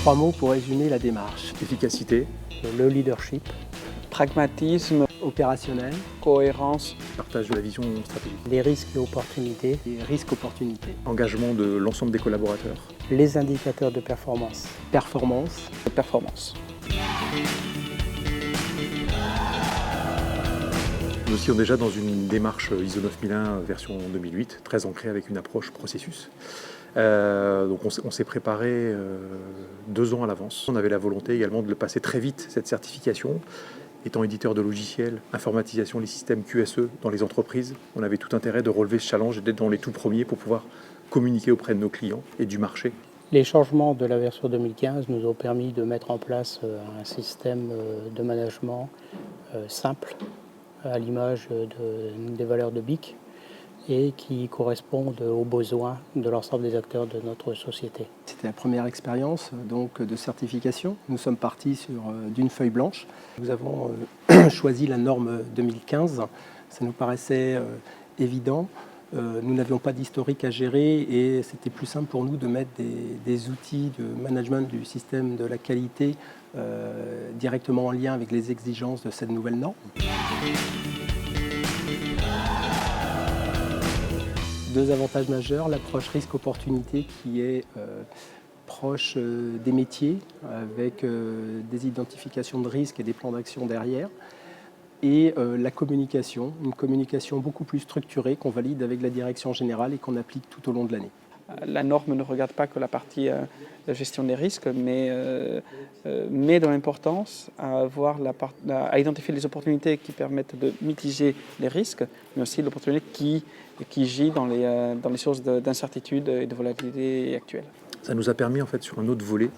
3 mots pour résumer la démarche. Efficacité, Le leadership, Pragmatisme, opérationnel, cohérence, partage de la vision stratégique, les risques et opportunités, les risques-opportunités, engagement de l'ensemble des collaborateurs. les indicateurs de performance, performance, performance. Nous étions déjà dans une démarche ISO 9001 version 2008, très ancrée avec une approche processus. Donc on s'est préparé 2 ans à l'avance. On avait la volonté également de le passer très vite, cette certification. Étant éditeur de logiciels, informatisation, les systèmes QSE dans les entreprises, on avait tout intérêt de relever ce challenge et d'être dans les tout premiers pour pouvoir communiquer auprès de nos clients et du marché. Les changements de la version 2015 nous ont permis de mettre en place un système de management simple, à l'image des valeurs de BIC, et qui correspondent aux besoins de l'ensemble des acteurs de notre société. C'était la première expérience donc, de certification. Nous sommes partis d'une feuille blanche. Nous avons choisi la norme 2015. Ça nous paraissait évident. Nous n'avions pas d'historique à gérer et c'était plus simple pour nous de mettre des outils de management du système de la qualité directement en lien avec les exigences de cette nouvelle norme. 2 avantages majeurs, l'approche risque-opportunité qui est proche des métiers avec des identifications de risques et des plans d'action derrière, et la communication, une communication beaucoup plus structurée qu'on valide avec la direction générale et qu'on applique tout au long de l'année. La norme ne regarde pas que la partie de gestion des risques, mais met de l'importance à identifier les opportunités qui permettent de mitiger les risques, mais aussi l'opportunité qui gît dans les sources d'incertitude et de volatilité actuelles. Ça nous a permis en fait sur un autre volet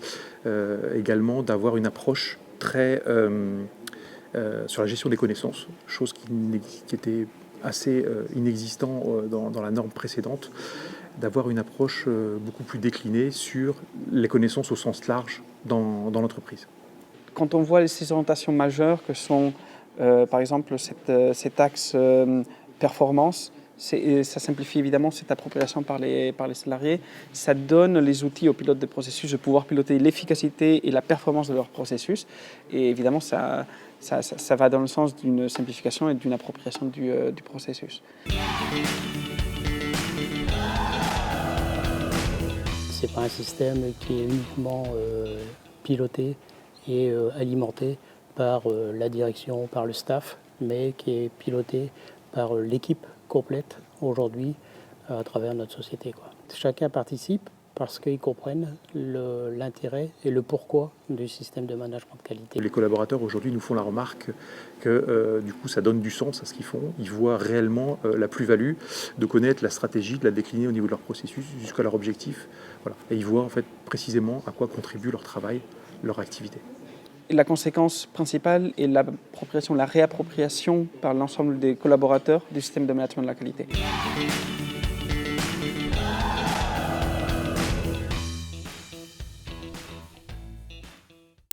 également d'avoir une approche très sur la gestion des connaissances, chose qui était assez inexistant dans la norme précédente, d'avoir une approche beaucoup plus déclinée sur les connaissances au sens large dans l'entreprise. Quand on voit ces orientations majeures que sont par exemple cet axe performance, ça simplifie évidemment cette appropriation par les salariés. Ça donne les outils aux pilotes de processus de pouvoir piloter l'efficacité et la performance de leur processus. Et évidemment, ça va dans le sens d'une simplification et d'une appropriation du processus. Ce n'est pas un système qui est uniquement piloté et alimenté par la direction, par le staff, mais qui est piloté par l'équipe complète aujourd'hui à travers notre société. Chacun participe parce qu'ils comprennent l'intérêt et le pourquoi du système de management de qualité. Les collaborateurs aujourd'hui nous font la remarque que du coup ça donne du sens à ce qu'ils font. Ils voient réellement la plus-value de connaître la stratégie, de la décliner au niveau de leur processus jusqu'à leur objectif. Voilà. Et ils voient en fait précisément à quoi contribue leur travail, leur activité. La conséquence principale est la réappropriation par l'ensemble des collaborateurs du système de management de la qualité.